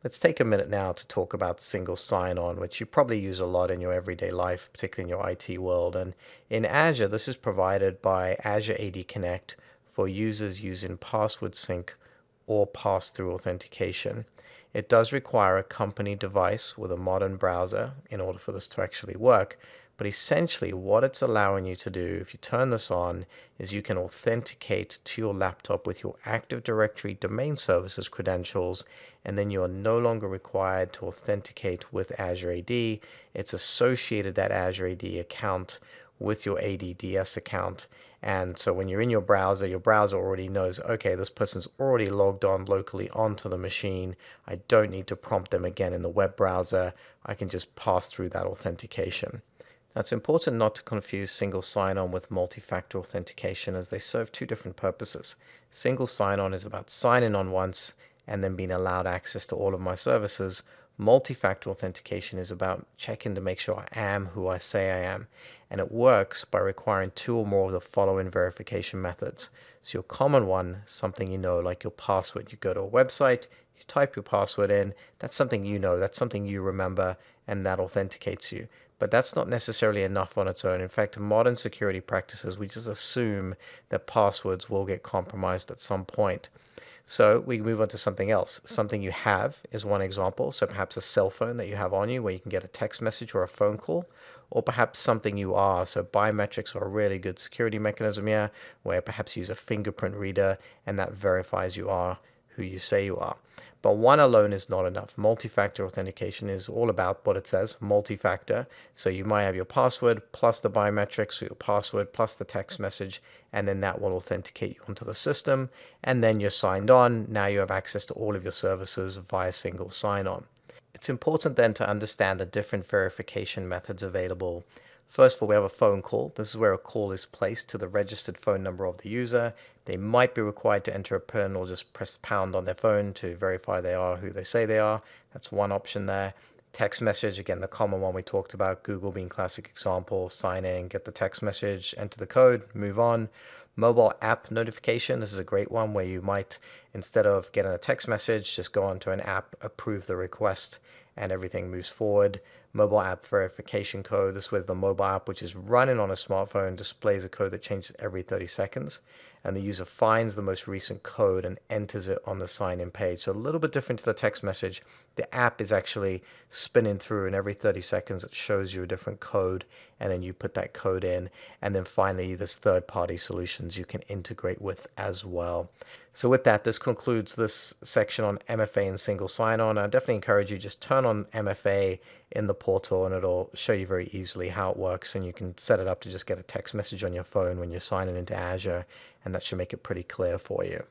Let's take a minute now to talk about single sign-on, which you probably use a lot in your everyday life, particularly in your IT world. And in Azure, this is provided by Azure AD Connect for users using password sync or pass-through authentication. It does require a company device with a modern browser in order for this to actually work. But essentially, what it's allowing you to do, if you turn this on, is you can authenticate to your laptop with your Active Directory domain services credentials, and then you are no longer required to authenticate with Azure AD. It's associated that Azure AD account with your ADDS account. And so when you're in your browser already knows, okay, this person's already logged on locally onto the machine. I don't need to prompt them again in the web browser. I can just pass through that authentication. Now, it's important not to confuse single sign-on with multi-factor authentication, as they serve two different purposes. Single sign-on is about signing on once and then being allowed access to all of my services. Multi-factor authentication is about checking to make sure I am who I say I am, and it works by requiring two or more of the following verification methods. So your common one, something you know, like your password. You go to a website, you type your password in, that's something you know, that's something you remember, and that authenticates you. But that's not necessarily enough on its own. In fact, in modern security practices, we just assume that passwords will get compromised at some point. So we move on to something else. Something you have is one example. So perhaps a cell phone that you have on you where you can get a text message or a phone call, or perhaps something you are. So biometrics are a really good security mechanism here, where perhaps you use a fingerprint reader and that verifies you are who you say you are. But one alone is not enough. Multi-factor authentication is all about what it says, multi-factor. So you might have your password plus the biometrics, so your password plus the text message, and then that will authenticate you onto the system. And then you're signed on. Now you have access to all of your services via single sign-on. It's important then to understand the different verification methods available. First of all, we have a phone call. This is where a call is placed to the registered phone number of the user. They might be required to enter a PIN or just press pound on their phone to verify they are who they say they are. That's one option there. Text message, again, the common one we talked about, Google being classic example, sign in, get the text message, enter the code, move on. Mobile app notification, this is a great one where you might, instead of getting a text message, just go onto an app, approve the request, and everything moves forward. Mobile app verification code, this is where the mobile app, which is running on a smartphone, displays a code that changes every 30 seconds. And the user finds the most recent code and enters it on the sign-in page. So a little bit different to the text message. The app is actually spinning through, and every 30 seconds it shows you a different code, and then you put that code in. And then finally, there's third-party solutions you can integrate with as well. So with that, this concludes this section on MFA and single sign-on. I definitely encourage you just turn on MFA in the portal, and it'll show you very easily how it works, and you can set it up to just get a text message on your phone when you're signing into Azure, and that should make it pretty clear for you.